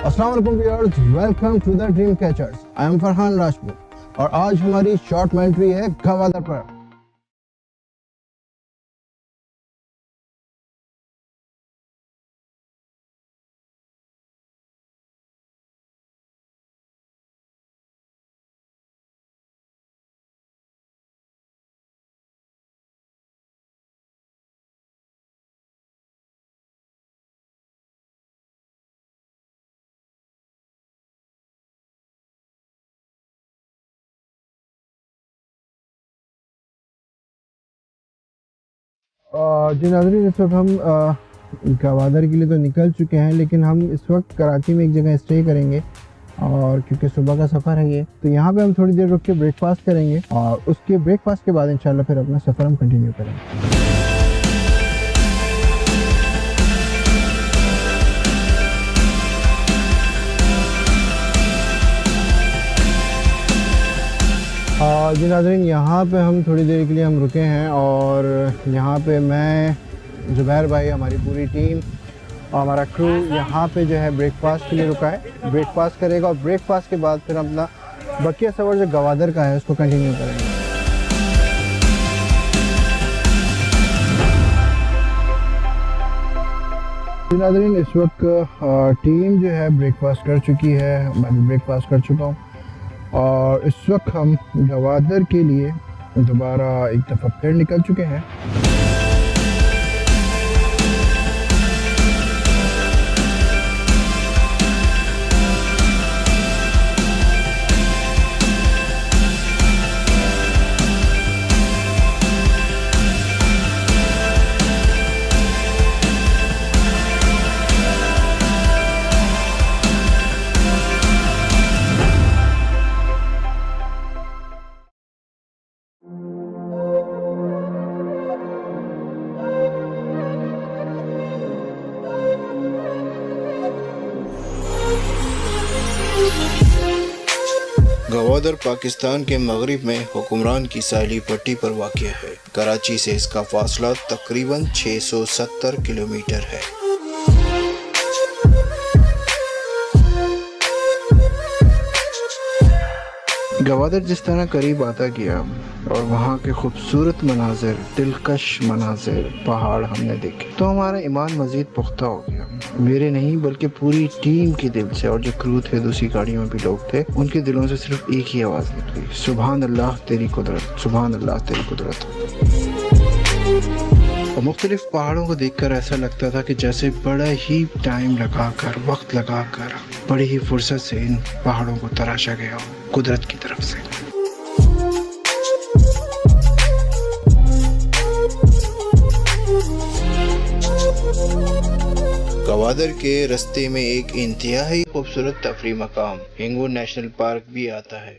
अस्सलाम वालेकुम viewers, welcome to the dream catchers. I am Farhan Rajput और आज हमारी शॉर्ट मेंट्री है गवादर पर। जी नाज़रीन, इस वक्त हम गवादर के लिए तो निकल चुके हैं, लेकिन हम इस वक्त कराची में एक जगह स्टे करेंगे और क्योंकि सुबह का सफ़र है ये, तो यहाँ पे हम थोड़ी देर रुक के ब्रेकफास्ट करेंगे और उसके ब्रेकफास्ट के बाद इंशाल्लाह फिर अपना सफ़र हम कंटिन्यू करेंगे। जी नाज़रीन, यहाँ पे हम थोड़ी देर के लिए हम रुके हैं और यहाँ पे मैं, ज़ुबैर भाई, हमारी पूरी टीम और हमारा क्रू यहाँ पे जो है ब्रेकफास्ट के लिए रुका है। ब्रेकफास्ट करेगा और ब्रेकफास्ट के बाद फिर अपना बकिया सफ़र जो गवादर का है उसको कंटिन्यू करेंगे। जी नाज़रीन, इस वक्त टीम जो है ब्रेकफास्ट कर चुकी है, मैं भी ब्रेकफास्ट कर चुका हूँ और इस वक्त हम गवादर के लिए दोबारा एक दफ़ा फिर निकल चुके हैं। गवादर पाकिस्तान के मगरिब में हुक्मरान की साहिली पट्टी पर वाक़िया है। कराची से इसका फासला तकरीबन 670 किलोमीटर है। गवादर जिस तरह करीब आता गया और वहाँ के खूबसूरत मनाजिर, दिलकश मनाजिर, पहाड़ हमने देखे तो हमारा ईमान मज़ीद पुख्ता हो गया। मेरे नहीं बल्कि पूरी टीम के दिल से, और जो क्रू थे, दूसरी गाड़ियों में भी लोग थे, उनके दिलों से सिर्फ एक ही आवाज़ निकली, सुभान अल्लाह तेरी कुदरत, सुभान अल्लाह तेरी कुदरत। और मुख्तलिफ पहाड़ों को देखकर ऐसा लगता था कि जैसे बड़ा ही टाइम लगाकर, वक्त लगाकर, बड़ी ही फुर्सत से इन पहाड़ों को तराशा गया हो कुदरत की तरफ से। गवादर के रास्ते में एक इंतहाई खूबसूरत तफरी मकाम हिंगू नेशनल पार्क भी आता है।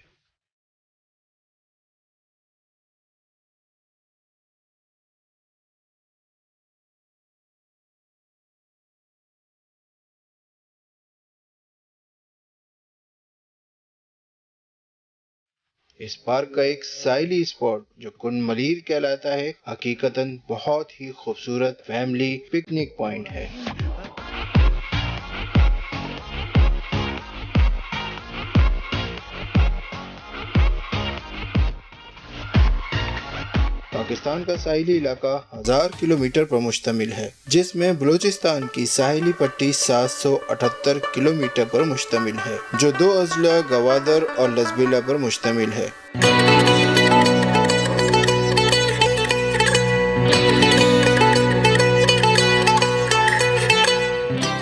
इस पार्क का एक साइली स्पॉट जो कुन मलीर कहलाता है, हकीकतन बहुत ही खूबसूरत फैमिली पिकनिक पॉइंट है। पाकिस्तान का साहिली इलाका 1000 किलोमीटर पर मुश्तमिल है, जिसमें बलूचिस्तान की साहिली पट्टी 778 किलोमीटर पर मुश्तमिल है, जो दो अजला गवादर और लजबेला पर मुश्तमिल है।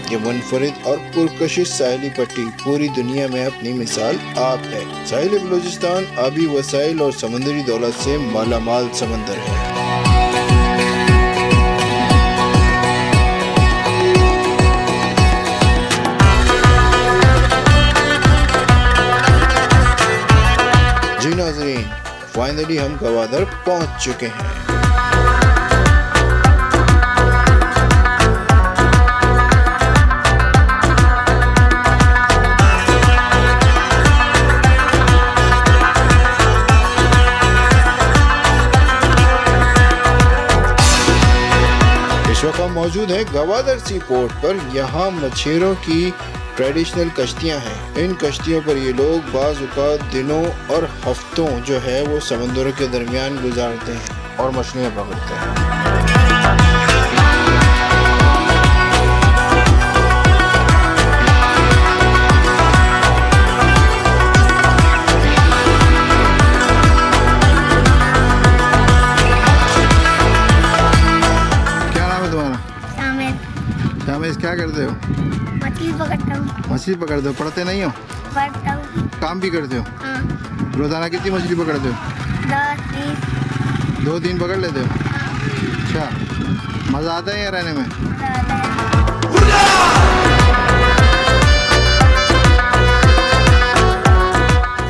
ये मुनफरिद और पुरकशिश साहिली पट्टी पूरी दुनिया में अपनी मिसाल आप है। साहिल बलूचिस्तान आबी वसाइल और समुद्री दौलत से मालामाल समंदर है। जी नाज़रीन, फाइनली हम गवादर पहुंच चुके हैं। मौजूद है गवादर सी पोर्ट पर। यहाँ मछेरों की ट्रेडिशनल कश्तियाँ हैं। इन कश्तियों पर ये लोग बाज़-औक़ात दिनों और हफ्तों जो है वो समंदरों के दरमियान गुजारते हैं और मछलियाँ पकड़ते हैं। क्या नाम है तुम्हारा? शामिद, क्या करते हो? मछली पकड़ता हूँ। मछली पकड़ते हो? पढ़ते नहीं हो? पकड़ता हूँ। काम भी करते हो? हाँ। रोजाना कितनी मछली पकड़ते हो? 10, 20। 2-3 पकड़ लेते हो? अच्छा, मज़ा आता है यहाँ रहने में?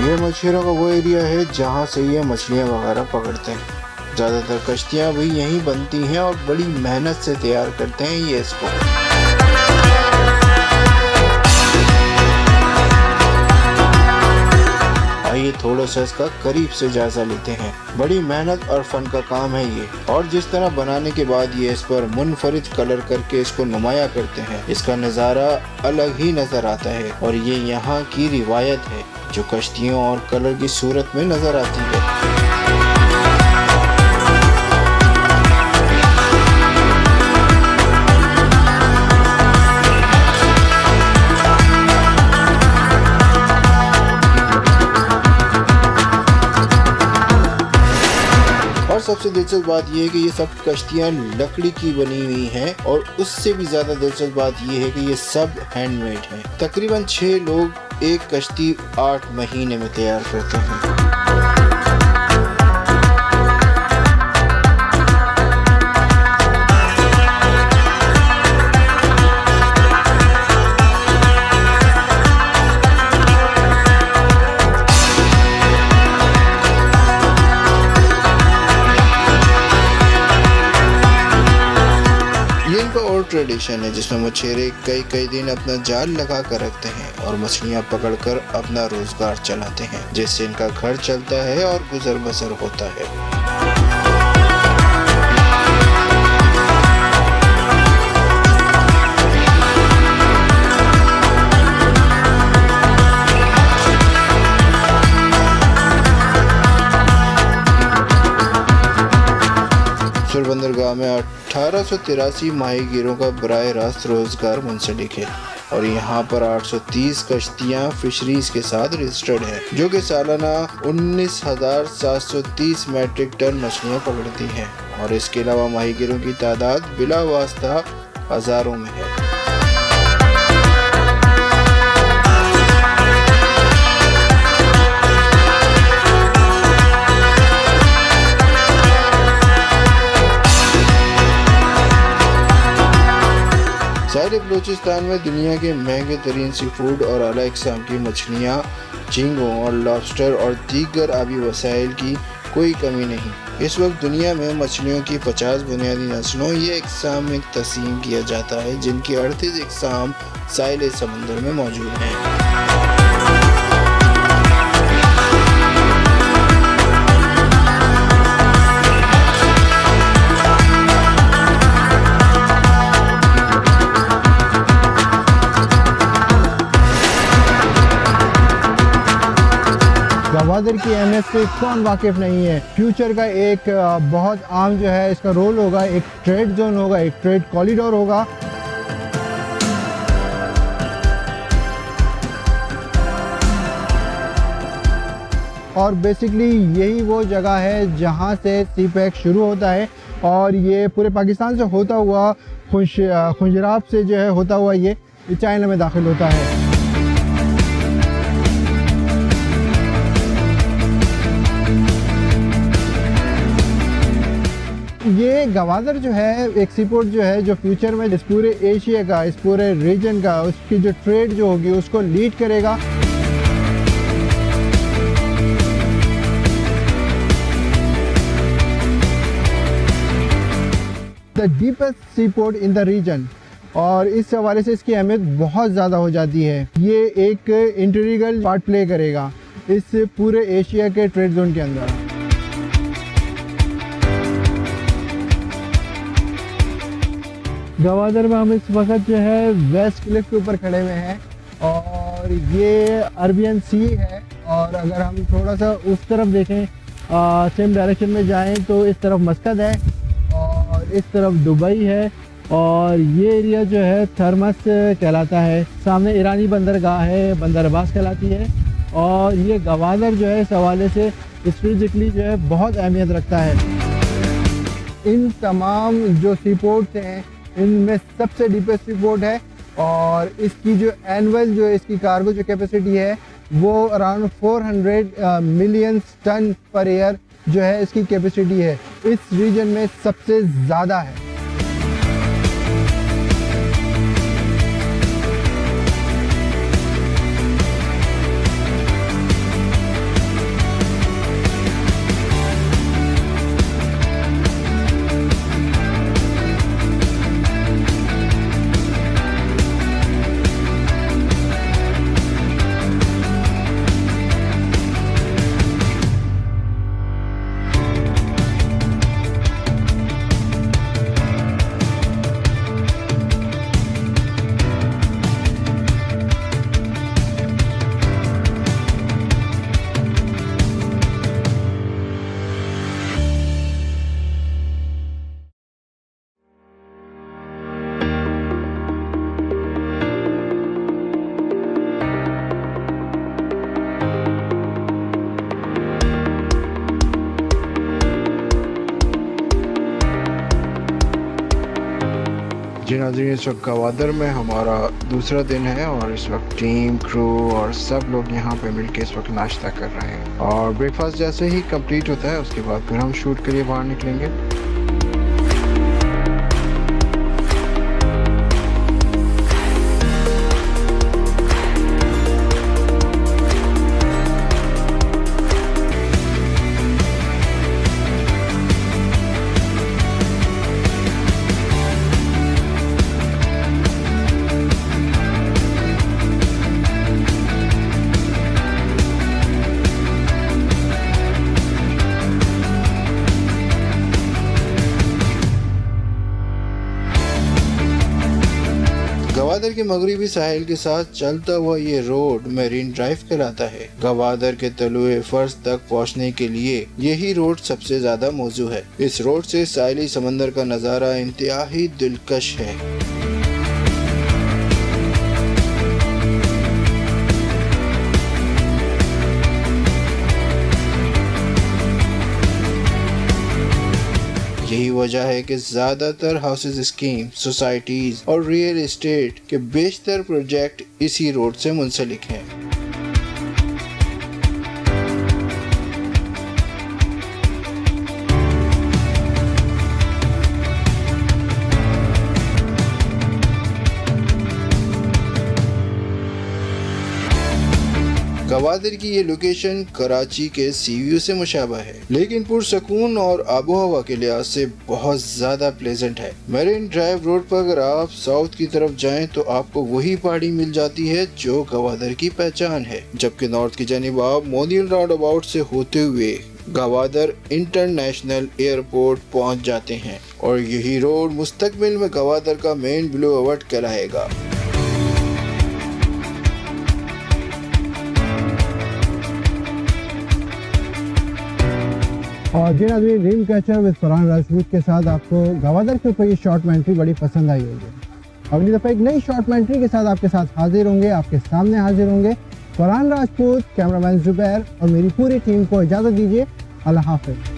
ये मछलियों का वो एरिया है जहाँ से ये मछलियाँ वगैरह पकड़ते हैं। ज़्यादातर कश्तियाँ भी यहीं बनती हैं और बड़ी मेहनत से तैयार करते हैं ये इसको। आइए थोड़ा सा इसका करीब से जायजा लेते हैं। बड़ी मेहनत और फन का काम है ये, और जिस तरह बनाने के बाद ये इस पर मुनफरिद कलर करके इसको नुमाया करते हैं, इसका नज़ारा अलग ही नजर आता है। और ये यहाँ की रिवायत है जो कश्तियों और कलर की सूरत में नजर आती है। और सबसे दिलचस्प बात यह है कि ये सब कश्तियाँ लकड़ी की बनी हुई हैं, और उससे भी ज़्यादा दिलचस्प बात यह है कि ये सब हैंडमेड हैं। तकरीबन 6 लोग एक कश्ती 8 महीने में तैयार करते हैं। और ट्रेडिशन है जिसमें मछेरे कई दिन अपना जाल लगा कर रखते हैं और मछलियां पकड़कर अपना रोजगार चलाते हैं, जिससे इनका घर चलता है और गुजर बसर होता है। बंदरगाह में 1883 माहीगीरों का बराह रास्त रोजगार मुंसलिक है, और यहाँ पर 830 कश्तियाँ फिशरीज के साथ रजिस्टर्ड है, जो कि सालाना 19,730 मैट्रिक टन मछलियाँ पकड़ती हैं। और इसके अलावा माहीगीरों की तादाद बिला वास्ता हजारों में है। साहिल बलूचिस्तान में दुनिया के महंगे तरीन सी फूड और आला इक़साम की मछलियाँ, झींगों और लॉबस्टर और दीगर आबी वसाइल की कोई कमी नहीं। इस वक्त दुनिया में मछलियों की 50 बुनियादी नस्लों या इक़साम में तक़सीम किया जाता है, जिनकी 38 इक़साम साहिल समंदर में मौजूद हैं। गवादर की अहमियत से कौन वाकिफ नहीं है। फ्यूचर का एक बहुत आम जो है इसका रोल होगा, एक ट्रेड जोन होगा, एक ट्रेड कॉरिडोर होगा। और बेसिकली यही वो जगह है जहाँ से सी पैक शुरू होता है, और ये पूरे पाकिस्तान से होता हुआ खुंजराब से जो है होता हुआ ये चाइना में दाखिल होता है। ये गवादर जो है एक सीपोर्ट जो है जो फ्यूचर में इस पूरे एशिया का, इस पूरे रीजन का, उसकी जो ट्रेड जो होगी उसको लीड करेगा। The deepest seaport in the region, और इस हवाले से इसकी अहमियत बहुत ज़्यादा हो जाती है। ये एक इंटीग्रल पार्ट प्ले करेगा इस पूरे एशिया के ट्रेड जोन के अंदर। गवादर में हम इस वक्त जो है वेस्ट क्लिफ के ऊपर खड़े हुए हैं और ये अरबियन सी है। और अगर हम थोड़ा सा उस तरफ देखें, सेम डायरेक्शन में जाएं तो इस तरफ मस्कत है और इस तरफ दुबई है और ये एरिया जो है थर्मस कहलाता है। सामने ईरानी बंदरगाह है, बंदर अब्बास कहलाती है। और ये गवादर जो है इस हवाले से स्ट्रेटेजिकली जो है बहुत अहमियत रखता है। इन तमाम जो सी पोर्ट्स हैं इनमें सबसे डीपेस्ट सी पोर्ट है और इसकी जो एनुअल जो इसकी कार्गो जो कैपेसिटी है वो around 400 million ton per year जो है इसकी कैपेसिटी है। इस रीजन में सबसे ज़्यादा है। जी नाज़रीन, इस वक्त गवादर में हमारा दूसरा दिन है और इस वक्त टीम, क्रू और सब लोग यहाँ पे मिलके इस वक्त नाश्ता कर रहे हैं। और ब्रेकफास्ट जैसे ही कंप्लीट होता है उसके बाद फिर हम शूट के लिए बाहर निकलेंगे। गवादर के मगरिबी साहिल के साथ चलता हुआ ये रोड मेरीन ड्राइव कहलाता है। गवादर के तलुए फर्श तक पहुंचने के लिए यही रोड सबसे ज्यादा मौजू है। इस रोड से साहिली समंदर का नजारा इंतहाई दिलकश है। यही वजह है कि ज्यादातर हाउसेज स्कीम, सोसाइटीज और रियल एस्टेट के बेशतर प्रोजेक्ट इसी रोड से मुंसलिक हैं। गवादर की ये लोकेशन कराची के सीव्यू से मुशाबा है, लेकिन पुरसकून और आबो हवा के लिहाज से बहुत ज्यादा प्लेजेंट है। मेरीन ड्राइव रोड पर अगर आप साउथ की तरफ जाएं तो आपको वही पहाड़ी मिल जाती है जो गवादर की पहचान है, जबकि नॉर्थ की जानिब आप मोदियल राउंड अबाउट से होते हुए गवादर इंटरनेशनल एयरपोर्ट पहुंच जाते हैं और यही रोड मुस्तकबिल में गवादर का मेन ब्लू अवर्ट कहलाएगा। और जी नाज़रीन, dream catcher with Farhan Rajput के साथ आपको गवादर के ऊपर ये शॉर्ट मेंट्री बड़ी पसंद आई होगी। अगली दफ़ा एक नई शॉर्ट मेंट्री के साथ आपके साथ हाजिर होंगे, आपके सामने हाजिर होंगे। फरहान राजपूत, कैमरामैन जुबैर और मेरी पूरी टीम को इजाज़त दीजिए। अल्लाह हाफ़िज़।